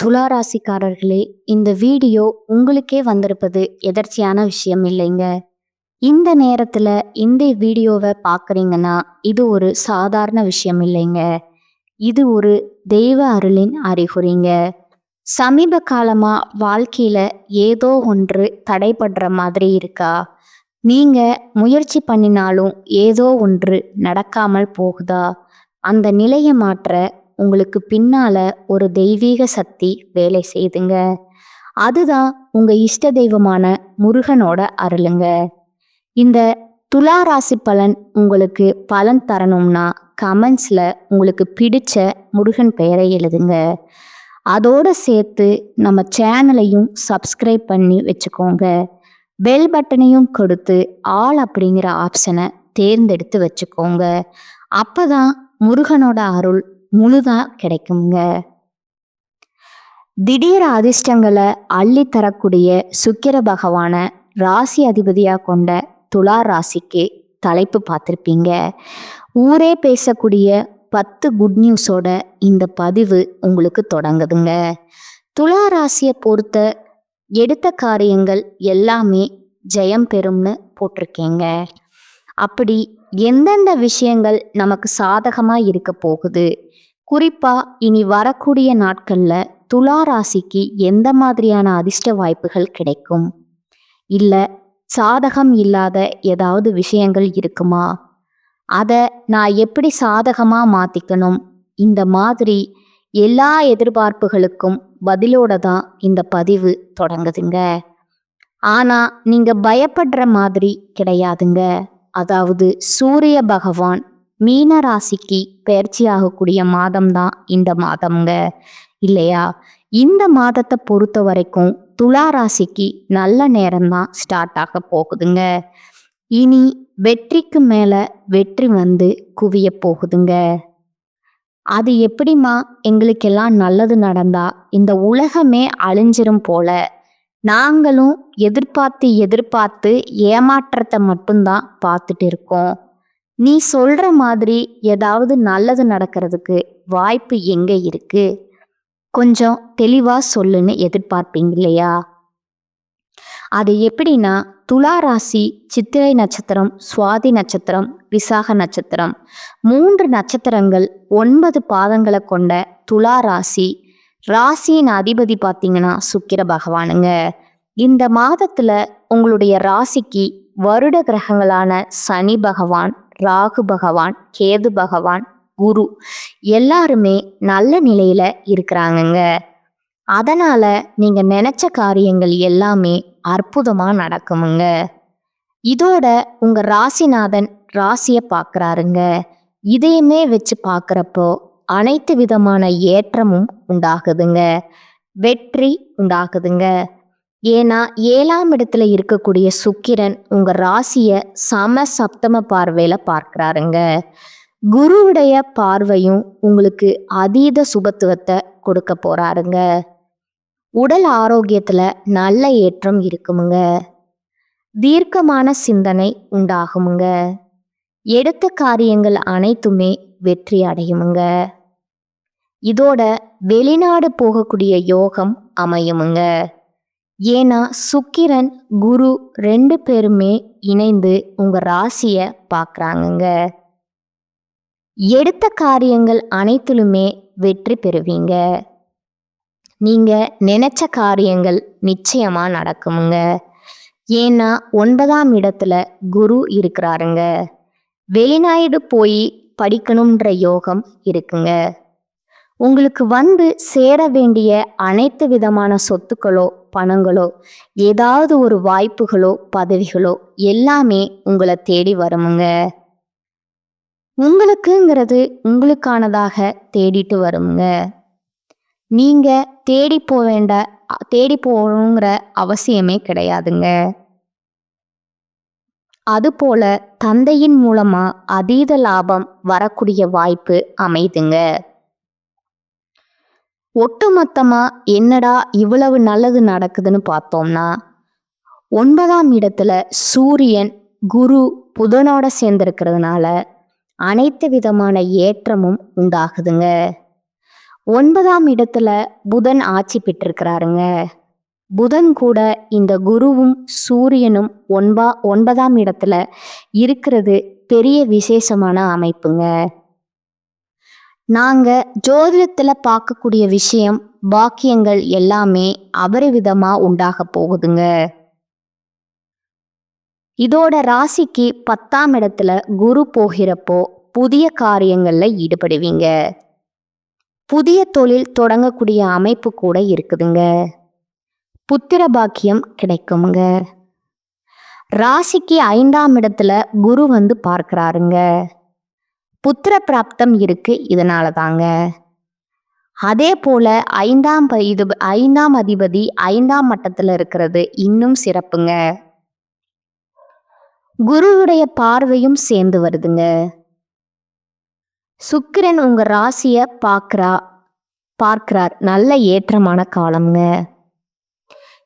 துலா ராசிக்காரர்களே, இந்த வீடியோ உங்களுக்கே வந்திருப்பது எதர்ச்சியான விஷயம் இல்லைங்க. இந்த நேரத்துல இந்த வீடியோவை பார்க்குறீங்கன்னா இது ஒரு சாதாரண விஷயம் இல்லைங்க. இது ஒரு தெய்வ அருளின் அறிகுறிங்க. சமீப காலமா வாழ்க்கையில ஏதோ ஒன்று தடைபடுற மாதிரி இருக்கா? நீங்க முயற்சி பண்ணினாலும் ஏதோ ஒன்று நடக்காமல் போகுதா? அந்த நிலையை மாற்ற உங்களுக்கு பின்னால ஒரு தெய்வீக சக்தி வேலை செய்துங்க. அதுதான் உங்க இஷ்ட தெய்வமான முருகனோட அருளுங்க. இந்த துலா ராசி பலன் உங்களுக்கு பலன் தரணும்னா கமெண்ட்ஸ்ல உங்களுக்கு பிடிச்ச முருகன் பெயரை எழுதுங்க. அதோட சேர்த்து நம்ம சேனலையும் சப்ஸ்கிரைப் பண்ணி வச்சுக்கோங்க. பெல் பட்டனையும் கொடுத்து ஆல் அப்படிங்கிற ஆப்ஷனை தேர்ந்தெடுத்து வச்சுக்கோங்க. அப்பதான் முருகனோட அருள் முழுதா கிடைக்குங்க. திடீர் அதிர்ஷ்டங்களை அள்ளி தரக்கூடிய சுக்கிர பகவான ராசி அதிபதியா கொண்ட துலா ராசிக்கு தலைப்பு பார்த்துருப்பீங்க. ஊரே பேசக்கூடிய 10 குட் நியூஸோட இந்த பதிவு உங்களுக்கு தொடங்குதுங்க. துலா ராசியை பொறுத்த எடுத்த காரியங்கள் எல்லாமே ஜெயம் பெறும்னு போட்டிருக்கீங்க. அப்படி எந்தெந்த விஷயங்கள் நமக்கு சாதகமா இருக்க போகுது, குறிப்பா இனி வரக்கூடிய நாட்கள்ல துலா ராசிக்கு எந்த மாதிரியான அதிர்ஷ்ட வாய்ப்புகள் கிடைக்கும், இல்ல சாதகம் இல்லாத ஏதாவது விஷயங்கள் இருக்குமா, அதை நான் எப்படி சாதகமா மாத்திக்கணும், இந்த மாதிரி எல்லா எதிர்பார்ப்புகளுக்கும் பதிலோட தான் இந்த பதிவு தொடங்குதுங்க. ஆனா நீங்க பயப்படுற மாதிரி கிடையாதுங்க. அதாவது சூரிய பகவான் மீன ராசிக்கு பயிற்சி ஆகக்கூடிய மாதம் தான் இந்த மாதம்ங்க, இல்லையா? இந்த மாதத்தை பொறுத்த வரைக்கும் துலா ராசிக்கு நல்ல நேரம்தான் ஸ்டார்ட் ஆக போகுதுங்க. இனி வெற்றிக்கு மேல வெற்றி வந்து குவிய போகுதுங்க. அது எப்படிமா எங்களுக்கெல்லாம் நல்லது நடந்தா இந்த உலகமே அழிஞ்சிரும் போல, நாங்களும் எதிர்பார்த்து எதிர்பார்த்து ஏமாற்றத்தை மட்டும்தான் பார்த்துட்டு இருக்கோம். நீ சொல்ற மாதிரி ஏதாவது நல்லது நடக்கிறதுக்கு வாய்ப்பு எங்க இருக்கு, கொஞ்சம் தெளிவா சொல்லுன்னு எதிர்பார்ப்பீங்க இல்லையா? அது எப்படின்னா, துலா ராசி சித்திரை நட்சத்திரம், சுவாதி நட்சத்திரம், விசாக நட்சத்திரம் 3 நட்சத்திரங்கள் 9 பாதங்களை கொண்ட துலா ராசி. ராசியின் அதிபதி பார்த்தீங்கன்னா சுக்கிர பகவானுங்க. இந்த மாதத்துல உங்களுடைய ராசிக்கு வருட கிரகங்களான சனி பகவான், ராகு பகவான், கேது பகவான், குரு எல்லாருமே நல்ல நிலையில இருக்கிறாங்கங்க. அதனால நீங்க நினைச்ச காரியங்கள் எல்லாமே அற்புதமா நடக்குமுங்க. இதோட உங்க ராசிநாதன் ராசியை பார்க்கறாருங்க. இதையுமே வச்சு பார்க்குறப்போ அனைத்து விதமான ஏற்றமும் உண்டாகுதுங்க, வெற்றி உண்டாகுதுங்க. ஏன்னா 7ஆம் இடத்துல இருக்கக்கூடிய சுக்கிரன் உங்க ராசியை சம சப்தம பார்வையில பார்க்கறாருங்க. குருவுடைய பார்வையும் உங்களுக்கு அதீத சுபத்துவத்தை கொடுக்க போறாருங்க. உடல் ஆரோக்கியத்துல நல்ல ஏற்றம் இருக்குமுங்க. தீர்க்கமான சிந்தனை உண்டாகுமுங்க. எடுத்த காரியங்கள் அனைத்துமே வெற்றி அடையுமுங்க. இதோட வெளிநாடு போகக்கூடிய யோகம் அமையுமுங்க. ஏன்னா சுக்கிரன் குரு 2 பேருமே இணைந்து உங்க ராசியை பார்க்கறாங்கங்க. எடுத்த காரியங்கள் அனைத்திலுமே வெற்றி பெறுவீங்க. நீங்க நினைச்ச காரியங்கள் நிச்சயமா நடக்குமுங்க. ஏன்னா 9ஆம் இடத்துல குரு இருக்கிறாருங்க. வெளிநாடு போய் படிக்கணும்ன்ற யோகம் இருக்குங்க. உங்களுக்கு வந்து சேர வேண்டிய அனைத்து விதமான சொத்துக்களோ பணங்களோ ஏதாவது ஒரு வாய்ப்புகளோ பதவிகளோ எல்லாமே உங்களை தேடி வருமுங்க. உங்களுக்குங்கிறது உங்களுக்கானதாக தேடிட்டு வருங்க. நீங்க தேடி போகணுங்கிற அவசியமே கிடையாதுங்க. அதுபோல தந்தையின் மூலமா அதீத லாபம் வரக்கூடிய வாய்ப்பு அமைதுங்க. ஒட்டுமொத்தமா என்னடா இவ்வளவு நல்லது நடக்குதுன்னு பார்த்தோம்னா, 9ஆம் இடத்துல சூரியன் குரு புதனோட சேர்ந்திருக்கிறதுனால அனைத்து விதமான ஏற்றமும் உண்டாகுதுங்க. 9ஆம் இடத்துல புதன் ஆட்சி பெற்றிருக்கிறாருங்க. புதன் கூட இந்த குருவும் சூரியனும் 9ஆம் இடத்துல இருக்கிறது பெரிய விசேஷமான அமைப்புங்க. நாங்க ஜோதிடத்துல பார்க்கக்கூடிய விஷயம், பாக்கியங்கள் எல்லாமே அபரிவிதமா உண்டாக போகுதுங்க. இதோட ராசிக்கு 10ஆம் இடத்துல குரு போகிறப்போ புதிய காரியங்கள்ல ஈடுபடுவீங்க. புதிய தொழில் தொடங்கக்கூடிய அமைப்பு கூட இருக்குதுங்க. புத்திர பாக்கியம் கிடைக்குங்க. ராசிக்கு 5ஆம் இடத்துல குரு வந்து பார்க்கிறாருங்க. புத்திர பிராப்தம் இருக்கு, இதனால தாங்க. அதே போல 5ஆம் அதிபதி 5ஆம் மட்டத்துல இருக்கிறது இன்னும் சிறப்புங்க. குருவுடைய பார்வையும் சேர்ந்து வருதுங்க. சுக்கிரன் உங்க ராசிய பார்க்கிறார். நல்ல ஏற்றமான காலம்ங்க.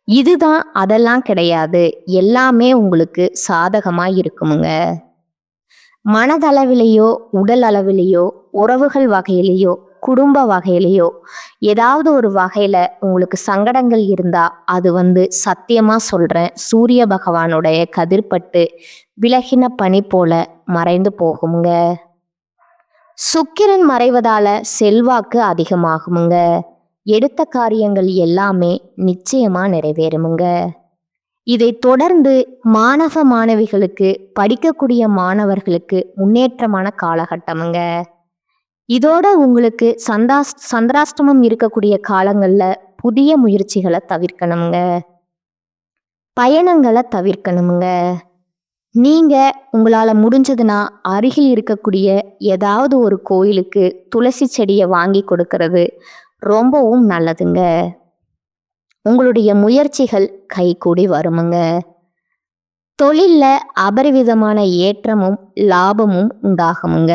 இதுதான் அதெல்லாம் கிடையாது, எல்லாமே உங்களுக்கு சாதகமா இருக்குமுங்க. மனதளவிலேயோ உடல் அளவிலேயோ உறவுகள் வகையிலேயோ குடும்ப வகையிலேயோ ஏதாவது ஒரு வகையில உங்களுக்கு சங்கடங்கள் இருந்தா அது சத்தியமா சொல்றேன், சூரிய பகவானுடைய கதிர்பட்டு விலகின பனி போல மறைந்து போகுமுங்க. சுக்கிரன் மறைவதால செல்வாக்கு அதிகமாகுமுங்க. எடுத்த காரியங்கள் எல்லாமே நிச்சயமா நிறைவேறுமுங்க. இதை தொடர்ந்து மாணவிகளுக்கு, படிக்கக்கூடிய மாணவர்களுக்கு முன்னேற்றமான காலகட்டமுங்க. இதோட உங்களுக்கு சந்திராஷ்டமம் இருக்கக்கூடிய காலங்கள்ல புதிய முயற்சிகளை தவிர்க்கணுங்க. பயணங்களை தவிர்க்கணுங்க. நீங்க உங்களால முடிஞ்சதுன்னா அருகில் இருக்கக்கூடிய ஏதாவது ஒரு கோயிலுக்கு துளசி செடியை வாங்கி கொடுக்கறது ரொம்பவும் நல்லதுங்க. உங்களுடைய முயற்சிகள் கைகூடி வருமுங்க. தொழில்ல அபரிவிதமான ஏற்றமும் லாபமும் உண்டாகுமுங்க.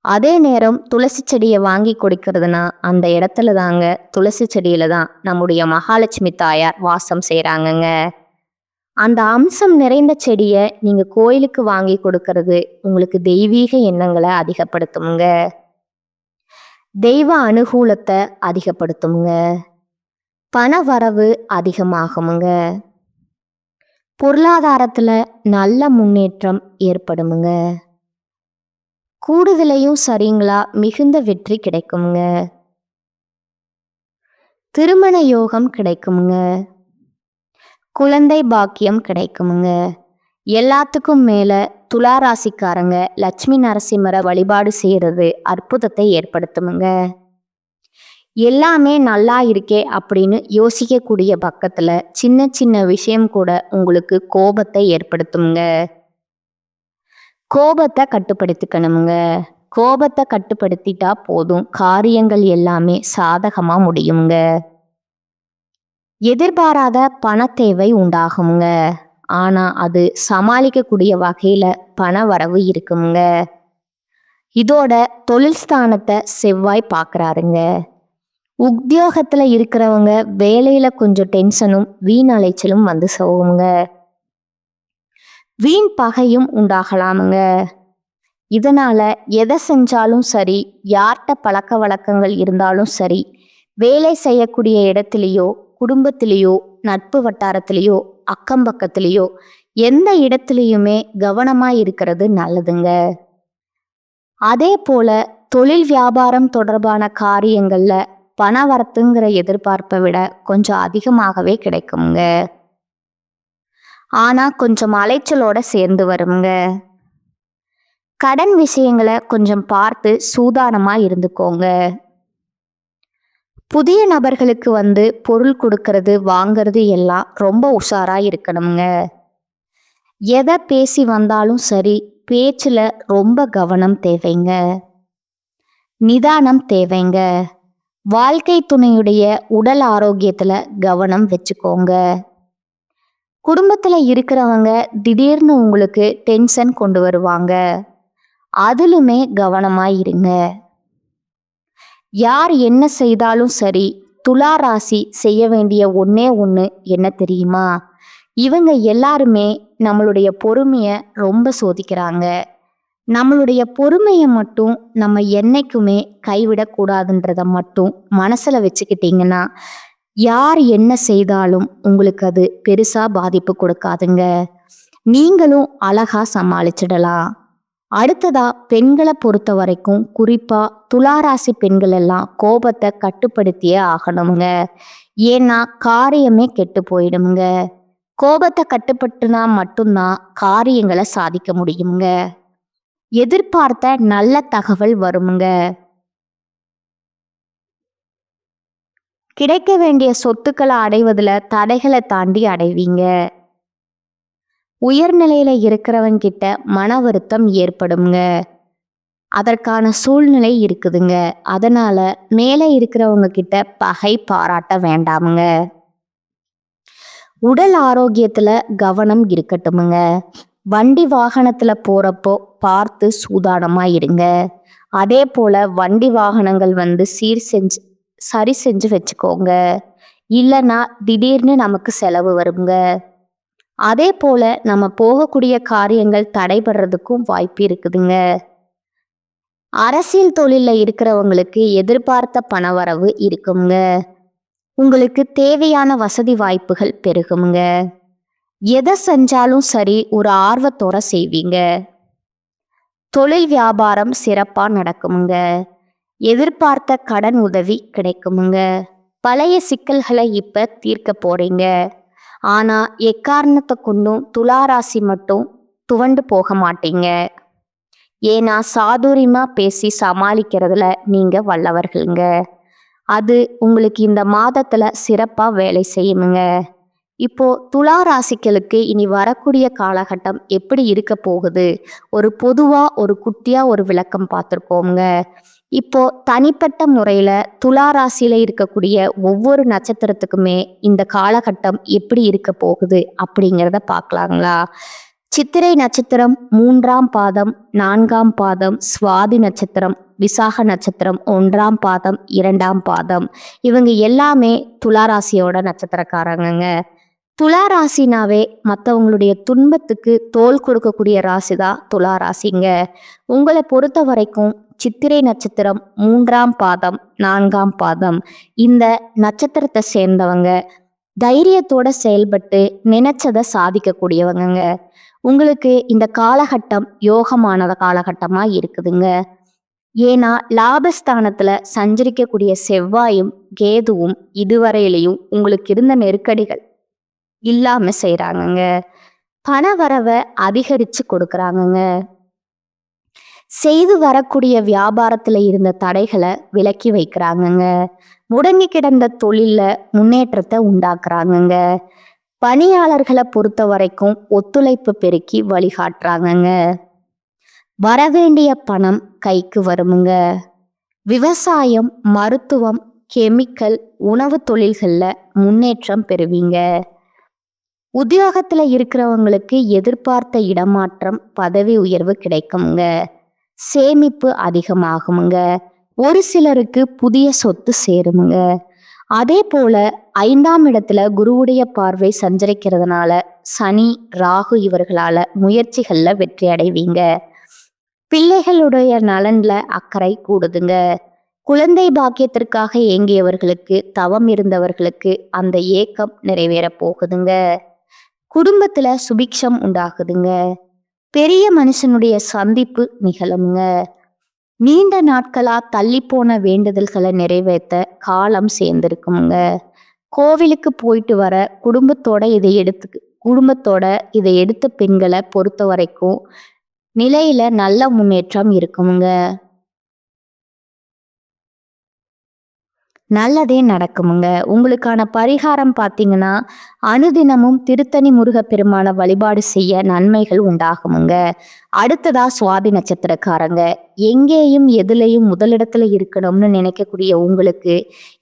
அதே நேரம் துளசி செடியை வாங்கி கொடுக்கறதுனா அந்த இடத்துல தாங்க, துளசி செடியில தான் நம்முடைய மகாலட்சுமி தாயார் வாசம் செய்கிறாங்கங்க. அந்த அம்சம் நிறைந்த செடியை நீங்க கோயிலுக்கு வாங்கி கொடுக்கறது உங்களுக்கு தெய்வீக எண்ணங்களை அதிகப்படுத்துமுங்க. தெய்வ அனுகூலத்தை அதிகப்படுத்துமுங்க. பண வரவு அதிகமாகுமுங்க. பொருளாதாரத்துல நல்ல முன்னேற்றம் ஏற்படுமுங்க. கூடுதலையும் சரிங்களா மிகுந்த வெற்றி கிடைக்குமுங்க. திருமண யோகம் கிடைக்குமுங்க. குழந்தை பாக்கியம் கிடைக்குமுங்க. எல்லாத்துக்கும் மேல துளாராசிக்காரங்க லட்சுமி நரசிம்மரை வழிபாடு செய்யறது அற்புதத்தை ஏற்படுத்துமுங்க. எல்லாமே நல்லா இருக்கே அப்படின்னு யோசிக்கக்கூடிய பக்கத்துல சின்ன சின்ன விஷயம் கூட உங்களுக்கு கோபத்தை ஏற்படுத்துமுங்க. கோபத்தை கட்டுப்படுத்திக்கணுமுங்க. கோபத்தை கட்டுப்படுத்திட்டா போதும், காரியங்கள் எல்லாமே சாதகமா முடியுங்க. எதிர்பாராத பண தேவை உண்டாகுங்க. ஆனா அது சமாளிக்கக்கூடிய வகையில பண வரவு இருக்குங்க. இதோட தொழில் ஸ்தானத்தை செவ்வாய் பார்க்கறாருங்க. உத்தியோகத்துல இருக்கிறவங்க வேலையில கொஞ்சம் டென்ஷனும் வீண் அலைச்சலும் வந்து போகுங்க. வீண் பகையும் உண்டாகலாமுங்க. இதனால எதை செஞ்சாலும் சரி, யார்கிட்ட பழக்க வழக்கங்கள் இருந்தாலும் சரி, வேலை செய்யக்கூடிய இடத்துலையோ குடும்பத்திலேயோ நட்பு வட்டாரத்திலேயோ அக்கம் பக்கத்திலேயோ எந்த இடத்துலையுமே கவனமா இருக்கிறது நல்லதுங்க. அதே போல தொழில் வியாபாரம் தொடர்பான காரியங்கள்ல பண வரத்துங்கிற எதிர்பார்ப்பை விட கொஞ்சம் அதிகமாகவே கிடைக்குங்க. ஆனா கொஞ்சம் அலைச்சலோட சேர்ந்து வருங்க. கடன் விஷயங்களை கொஞ்சம் பார்த்து சூதானமா இருந்துக்கோங்க. புதிய நபர்களுக்கு பொருள் கொடுக்கறது வாங்கிறது எல்லாம் ரொம்ப உஷாரா இருக்கணுங்க. எதை பேசி வந்தாலும் சரி, பேச்சுல ரொம்ப கவனம் தேவைங்க. நிதானம் தேவைங்க. வாழ்க்கை துணையுடைய உடல் ஆரோக்கியத்துல கவனம் வச்சுக்கோங்க. குடும்பத்துல இருக்கிறவங்க திடீர்னு உங்களுக்கு டென்ஷன் கொண்டு வருவாங்க. அதிலுமே கவனமா இருங்க. யார் என்ன செய்தாலும் சரி, துலா ராசி செய்ய வேண்டிய ஒண்ணே ஒண்ணு என்ன தெரியுமா? இவங்க எல்லாருமே நம்மளுடைய பொறுமையை ரொம்ப சோதிக்கிறாங்க. நம்மளுடைய பொறுமையை மட்டும் நம்ம என்னைக்குமே கைவிடக்கூடாதுன்றத மட்டும் மனசுல வச்சுக்கிட்டீங்கன்னா, யார் என்ன செய்தாலும் உங்களுக்கு அது பெருசா பாதிப்பு கொடுக்காதுங்க. நீங்களும் அழகா சமாளிச்சிடலாம். அடுத்ததா பெண்களை பொறுத்த வரைக்கும் குறிப்பா துளாராசி பெண்கள் எல்லாம் கோபத்தை கட்டுப்படுத்தியே ஆகணுங்க. ஏன்னா காரியமே கெட்டு போயிடுமுங்க. கோபத்தை கட்டுப்படுத்தினா மட்டும்தான் காரியங்களை சாதிக்க முடியுங்க. எதிர்பார்த்த நல்ல தகவல் வருமுங்க. கிடைக்க வேண்டிய சொத்துக்களை அடைவதில் தடைகளை தாண்டி அடைவீங்க. உயர்நிலையில இருக்கிறவங்க கிட்ட மன வருத்தம் ஏற்படுங்க. அதற்கான சூழ்நிலை இருக்குதுங்க. அதனால மேலே இருக்கிறவங்க கிட்ட பகை பாராட்ட வேண்டாமுங்க. உடல் ஆரோக்கியத்துல கவனம் இருக்கட்டுமுங்க. வண்டி வாகனத்துல போறப்போ பார்த்து சூதானமா இருங்க. அதே போல வண்டி வாகனங்கள் சரி செஞ்சு வச்சுக்கோங்க. இல்லைன்னா திடீர்னு நமக்கு செலவு வருங்க. அதே போல நம்ம போகக்கூடிய காரியங்கள் தடைபடுறதுக்கும் வாய்ப்பு இருக்குதுங்க. அரசியல் தொழிலில் இருக்கிறவங்களுக்கு எதிர்பார்த்த பணவரவு இருக்குங்க. உங்களுக்கு தேவையான வசதி வாய்ப்புகள் பெருகுங்க. எதை செஞ்சாலும் சரி ஒரு ஆர்வத்தோட செய்வீங்க. தொழில் வியாபாரம் சிறப்பா நடக்குமுங்க. எதிர்பார்த்த கடன் உதவி கிடைக்குமுங்க. பழைய சிக்கல்களை இப்ப தீர்க்க போறீங்க. ஆனா எக்காரணத்தை கொண்டும் துளாராசி மட்டும் துவண்டு போக மாட்டீங்க. ஏன்னா சாதுரியமா பேசி சமாளிக்கிறதுல நீங்க வல்லவர்களுங்க. அது உங்களுக்கு இந்த மாதத்துல சிறப்பா வேலை செய்யுமுங்க. இப்போ துலா ராசிகளுக்கு இனி வரக்கூடிய காலகட்டம் எப்படி இருக்க போகுது, ஒரு குட்டியா ஒரு விளக்கம் பார்த்துருக்கோங்க. இப்போ தனிப்பட்ட முறையில துலா ராசியில இருக்கக்கூடிய ஒவ்வொரு நட்சத்திரத்துக்குமே இந்த காலகட்டம் எப்படி இருக்க போகுது அப்படிங்கிறத பார்க்கலாங்களா? சித்திரை நட்சத்திரம் 3ஆம் பாதம், 4ஆம் பாதம், சுவாதி நட்சத்திரம், விசாக நட்சத்திரம் 1ஆம் பாதம், 2ஆம் பாதம், இவங்க எல்லாமே துளாராசியோட நட்சத்திரக்காரங்க. துளாராசினாவே மற்றவங்களுடைய துன்பத்துக்கு தோள் கொடுக்கக்கூடிய ராசி தான் துளாராசிங்க. உங்களை பொறுத்த வரைக்கும் சித்திரை நட்சத்திரம் 3ஆம் பாதம், 4ஆம் பாதம், இந்த நட்சத்திரத்தை சேர்ந்தவங்க தைரியத்தோட செயல்பட்டு நினைச்சதை சாதிக்கக்கூடியவங்க. உங்களுக்கு இந்த காலகட்டம் யோகமான காலகட்டமா இருக்குதுங்க. ஏன்னா லாபஸ்தானத்துல சஞ்சரிக்கக்கூடிய செவ்வாயும் கேதுவும் இதுவரையிலையும் உங்களுக்கு இருந்த நெருக்கடிகள் இல்லாம செய்யறாங்கங்க. பண வரவை அதிகரிச்சு கொடுக்கறாங்கங்க. செய்து வரக்கூடிய வியாபாரத்துல இருந்த தடைகளை விலக்கி வைக்கிறாங்கங்க. முடங்கி கிடந்த தொழில முன்னேற்றத்தை உண்டாக்குறாங்கங்க. பணியாளர்களை பொறுத்த வரைக்கும் ஒத்துழைப்பு பெருக்கி வழிகாட்டுறாங்கங்க. வரவேண்டிய பணம் கைக்கு வருமுங்க. விவசாயம், மருத்துவம், கெமிக்கல், உணவு தொழில்கள்ல முன்னேற்றம் பெறுவீங்க. உத்தியோகத்துல இருக்கிறவங்களுக்கு எதிர்பார்த்த இடமாற்றம், பதவி உயர்வு கிடைக்குங்க. சேமிப்பு அதிகமாகுமுங்க. ஒரு சிலருக்கு புதிய சொத்து சேருமுங்க. அதே போல 5ஆம் இடத்துல குருவுடைய பார்வை சஞ்சரிக்கிறதுனால சனி, ராகு இவர்களால முயற்சிகள்ல வெற்றி அடைவீங்க. பிள்ளைகளுடைய நலன்ல அக்கறை கூடுதுங்க. குழந்தை பாக்கியத்திற்காக ஏங்கியவர்களுக்கு, தவம் இருந்தவர்களுக்கு அந்த ஏக்கம் நிறைவேற போகுதுங்க. குடும்பத்துல சுபிக்ஷம் உண்டாகுதுங்க. பெரிய மனுஷனுடைய சந்திப்பு நிகழுங்க. நீண்ட நாட்களா தள்ளி போன வேண்டுதல்களை நிறைவேற்ற காலம் சேர்ந்திருக்குங்க. கோவிலுக்கு போயிட்டு வர குடும்பத்தோட இதை எடுத்த பெண்களை பொறுத்த வரைக்கும் நிலையில நல்ல முன்னேற்றம் இருக்குமுங்க. நல்லதே நடக்குமுங்க. உங்களுக்கான பரிகாரம் பார்த்தீங்கன்னா, அனுதினமும் திருத்தணி முருகப்பெருமான வழிபாடு செய்ய நன்மைகள் உண்டாகுமுங்க. அடுத்ததா சுவாதி நட்சத்திரக்காரங்க, எங்கேயும் எதுலையும் முதலிடத்துல இருக்கணும்னு நினைக்கக்கூடிய உங்களுக்கு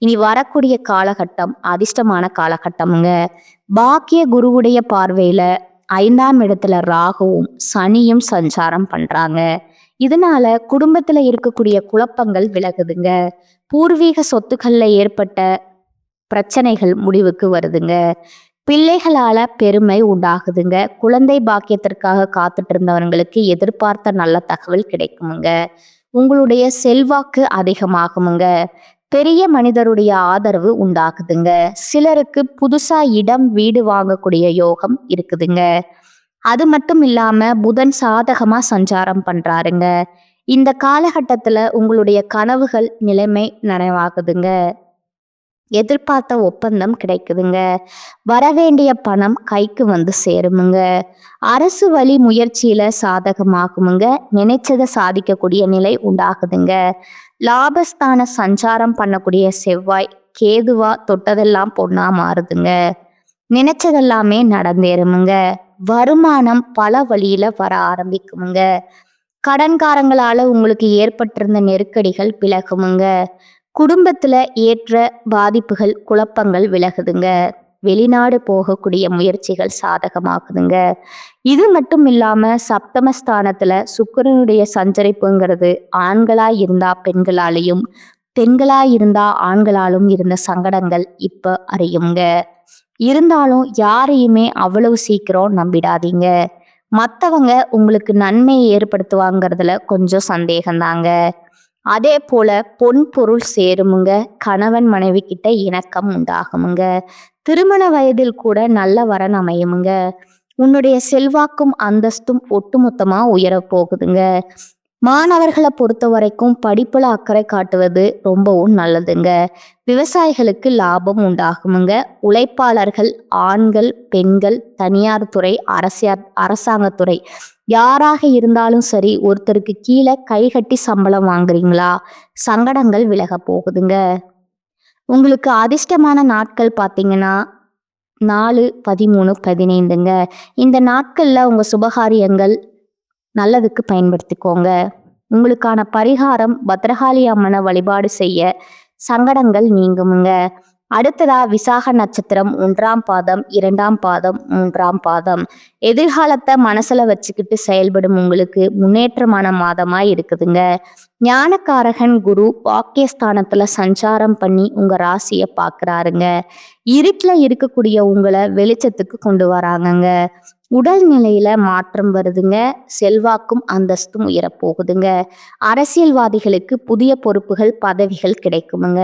இனி வரக்கூடிய காலகட்டம் அதிர்ஷ்டமான காலகட்டமுங்க. பாக்கிய குருவுடைய பார்வையில 5ஆம் இடத்துல ராகுவும் சனியும் சஞ்சாரம் பண்றாங்க. இதனால குடும்பத்துல இருக்கக்கூடிய குழப்பங்கள் விலகுதுங்க. பூர்வீக சொத்துக்கள்ல ஏற்பட்ட பிரச்சனைகள் முடிவுக்கு வருதுங்க. பிள்ளைகளால பெருமை உண்டாகுதுங்க. குழந்தை பாக்கியத்திற்காக காத்துட்டு இருந்தவங்களுக்கு எதிர்பார்த்த நல்ல தகவல் கிடைக்குமுங்க. உங்களுடைய செல்வாக்கு அதிகமாகுமுங்க. பெரிய மனிதருடைய ஆதரவு உண்டாகுதுங்க. சிலருக்கு புதுசா இடம் வீடு வாங்கக்கூடிய யோகம் இருக்குதுங்க. அது மட்டும் இல்லாம புதன் சாதகமா சஞ்சாரம் பண்றாருங்க. இந்த காலகட்டத்துல உங்களுடைய கனவுகள் நிலைமை நனவாகுதுங்க. எதிர்பார்த்த ஒப்பந்தம் கிடைக்குதுங்க. வரவேண்டிய பணம் கைக்கு வந்து சேருமுங்க. அரசு வழி முயற்சியில சாதகமாகுமுங்க. நினைச்சதை சாதிக்கக்கூடிய நிலை உண்டாகுதுங்க. லாபஸ்தான சஞ்சாரம் பண்ணக்கூடிய செவ்வாய் கேதுவா தொட்டதெல்லாம் பொண்ணா மாறுதுங்க. நினைச்சதெல்லாமே நடந்தேறுமுங்க. வருமானம் பல வழியில வர ஆரம்பிக்குமுங்க. கடன்காரங்களால உங்களுக்கு ஏற்பட்டிருந்த நெருக்கடிகள் விலகுமுங்க. குடும்பத்துல ஏற்ற பாதிப்புகள் குழப்பங்கள் விலகுதுங்க. வெளிநாடு போகக்கூடிய முயற்சிகள் சாதகமாகுதுங்க. இது மட்டும் இல்லாம சப்தமஸ்தானத்துல சுக்கிரனுடைய சஞ்சரிப்புங்கிறது ஆண்களா இருந்தா பெண்களாலையும் பெண்களா இருந்தா ஆண்களாலும் இருந்த சங்கடங்கள் இப்ப அறியுங்க. இருந்தாலும் யாரையுமே அவ்வளவு சீக்கிரம் நம்பிடாதீங்க. மத்தவங்க உங்களுக்கு நன்மையை ஏற்படுத்துவாங்கிறதுல கொஞ்சம் சந்தேகம்தாங்க. அதே போல பொன் பொருள் சேருமுங்க. கணவன் மனைவி கிட்ட இணக்கம் உண்டாகுமுங்க. திருமண வயதில் கூட நல்ல வரன் அமையுமுங்க. உன்னுடைய செல்வாக்கும் அந்தஸ்தும் ஒட்டுமொத்தமா உயரப் போகுதுங்க. மாணவர்களை பொறுத்த வரைக்கும் படிப்புல அக்கறை காட்டுவது ரொம்பவும் நல்லதுங்க. விவசாயிகளுக்கு லாபம் உண்டாகுமுங்க. உழைப்பாளர்கள் ஆண்கள் பெண்கள் தனியார் துறை அரசாங்கத்துறை யாராக இருந்தாலும் சரி, ஒருத்தருக்கு கீழே கைகட்டி சம்பளம் வாங்குறீங்களா, சங்கடங்கள் விலக போகுதுங்க. உங்களுக்கு அதிர்ஷ்டமான நாட்கள் பார்த்தீங்கன்னா 4, 13, 15ங்க. இந்த நாட்கள்ல உங்க சுபகாரியங்கள் நல்லதுக்கு பயன்படுத்திக்கோங்க. உங்களுக்கான பரிகாரம் பத்ரகாளி அம்மனை வழிபாடு செய்ய சங்கடங்கள் நீங்குமுங்க. அடுத்ததா விசாக நட்சத்திரம் 1ஆம் பாதம் 2ஆம் பாதம் 3ஆம் பாதம். எதிர்காலத்தை மனசுல வச்சுக்கிட்டு செயல்படும் உங்களுக்கு முன்னேற்றமான மாதமா இருக்குதுங்க. ஞானக்காரகன் குரு வாக்கியஸ்தானத்துல சஞ்சாரம் பண்ணி உங்க ராசியை பாக்குறாருங்க. இருட்டுல இருக்கக்கூடிய உங்களை வெளிச்சத்துக்கு கொண்டு வராங்கங்க. உடல் நிலையில மாற்றம் வருதுங்க. செல்வாக்கும் அந்தஸ்தும் உயரப்போகுதுங்க. அரசியல்வாதிகளுக்கு புதிய பொறுப்புகள் பதவிகள் கிடைக்குமுங்க.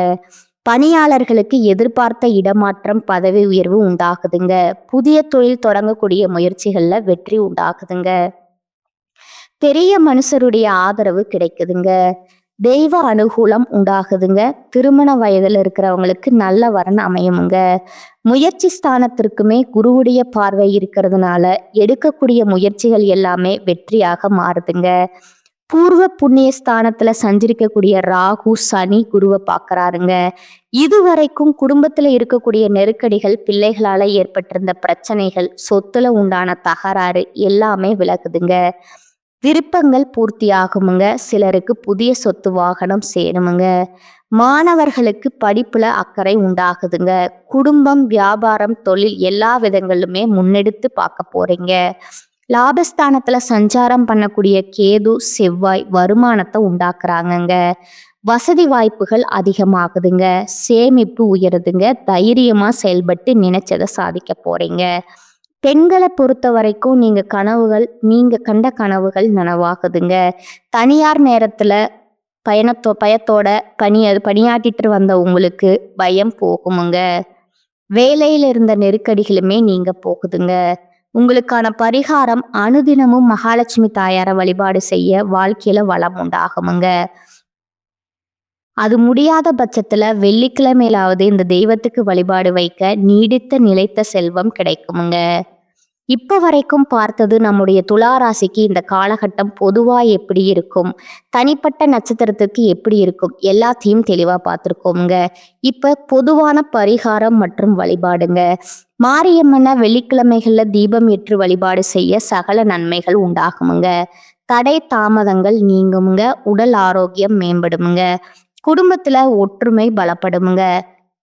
பணியாளர்களுக்கு எதிர்பார்த்த இடமாற்றம் பதவி உயர்வு உண்டாகுதுங்க. புதிய தொழில் தொடங்கக்கூடிய முயற்சிகள்ல வெற்றி உண்டாகுதுங்க. பெரிய மனுஷருடைய ஆதரவு கிடைக்குதுங்க. தெய்வ அனுகூலம் உண்டாகுதுங்க. திருமண வயதுல இருக்கிறவங்களுக்கு நல்ல வரன் அமையுமுங்க. முயற்சி ஸ்தானத்திற்குமே குருவுடைய பார்வை இருக்கிறதுனால எடுக்கக்கூடிய முயற்சிகள் எல்லாமே வெற்றியாக மாறுதுங்க. பூர்வ புண்ணிய ஸ்தானத்துல சஞ்சரிக்கக்கூடிய ராகு சனி குருவை பார்க்கறாருங்க. இதுவரைக்கும் குடும்பத்துல இருக்கக்கூடிய நெருக்கடிகள், பிள்ளைகளால ஏற்பட்டிருந்த பிரச்சனைகள், சொத்துல உண்டான தகராறு எல்லாமே விலகுதுங்க. விருப்பங்கள் பூர்த்தி ஆகுமுங்க. சிலருக்கு புதிய சொத்து வாகனம் சேருமுங்க. மாணவர்களுக்கு படிப்புல அக்கறை உண்டாகுதுங்க. குடும்பம் வியாபாரம் தொழில் எல்லா விதங்களிலுமே முன்னெடுத்து பார்க்க போறீங்க. லாபஸ்தானத்துல சஞ்சாரம் பண்ணக்கூடிய கேது செவ்வாய் வருமானத்தை உண்டாக்குறாங்கங்க. வசதி வாய்ப்புகள் அதிகமாகுதுங்க. சேமிப்பு உயருதுங்க. தைரியமா செயல்பட்டு நினைச்சதை சாதிக்க போறீங்க. பெண்களை பொறுத்த வரைக்கும் நீங்க கண்ட கனவுகள் நனவாகுதுங்க. தனியார் நேரத்துல பயத்தோட பணியாற்றிட்டு வந்த உங்களுக்கு பயம் போகுமுங்க. வேலையில இருந்த நெருக்கடிகளுமே நீங்க போகுதுங்க. உங்களுக்கான பரிகாரம் அனுதினமும் மகாலட்சுமி தாயாரை வழிபாடு செய்ய வாழ்க்கையில வளம் உண்டாகுமுங்க. அது முடியாத பட்சத்துல வெள்ளிக்கிழமையிலாவது இந்த தெய்வத்துக்கு வழிபாடு வைக்க நீடித்த நிலைத்த செல்வம் கிடைக்குமுங்க. இப்ப வரைக்கும் பார்த்தது நம்முடைய துலா ராசிக்கு இந்த காலகட்டம் பொதுவா எப்படி இருக்கும், தனிப்பட்ட நட்சத்திரத்துக்கு எப்படி இருக்கும் எல்லாத்தையும் தெளிவா பார்த்துருக்கோமுங்க. இப்ப பொதுவான பரிகாரம் மற்றும் வழிபாடுங்க. மாரியம்மனை வெள்ளிக்கிழமைகள்ல தீபம் ஏற்று வழிபாடு செய்ய சகல நன்மைகள் உண்டாகுமுங்க. தடை தாமதங்கள் நீங்குமுங்க. உடல் ஆரோக்கியம் மேம்படுமுங்க. குடும்பத்துல ஒற்றுமை பலப்படுமுங்க.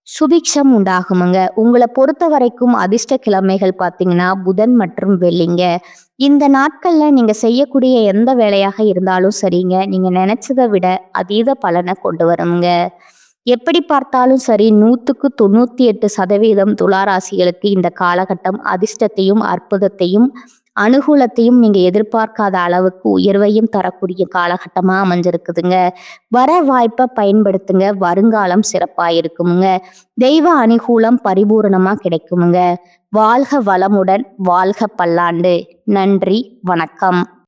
சுபிக்ஷம் உண்டாகுமுங்க. உங்களை பொறுத்த வரைக்கும் அதிர்ஷ்ட கிழமைகள் பார்த்தீங்கன்னா புதன் மற்றும் வெள்ளிங்க. இந்த நாட்கள்ல நீங்க செய்யக்கூடிய எந்த வேலையாக இருந்தாலும் சரிங்க, நீங்க நினைச்சதை விட அதீத பலனை கொண்டு வருங்க. எப்படி பார்த்தாலும் சரி 100% துளாராசிகளுக்கு இந்த காலகட்டம் அதிர்ஷ்டத்தையும் அற்புதத்தையும் அனுகூலத்தையும் நீங்க எதிர்பார்க்காத அளவுக்கு உயர்வையும் தரக்கூடிய காலகட்டமா அமைஞ்சிருக்குதுங்க. வர வாய்ப்பை பயன்படுத்துங்க. வருங்காலம் சிறப்பா இருக்குமுங்க. தெய்வ அனுகூலம் பரிபூரணமா கிடைக்குமுங்க. வாழ்க வளமுடன், வாழ்க பல்லாண்டு. நன்றி, வணக்கம்.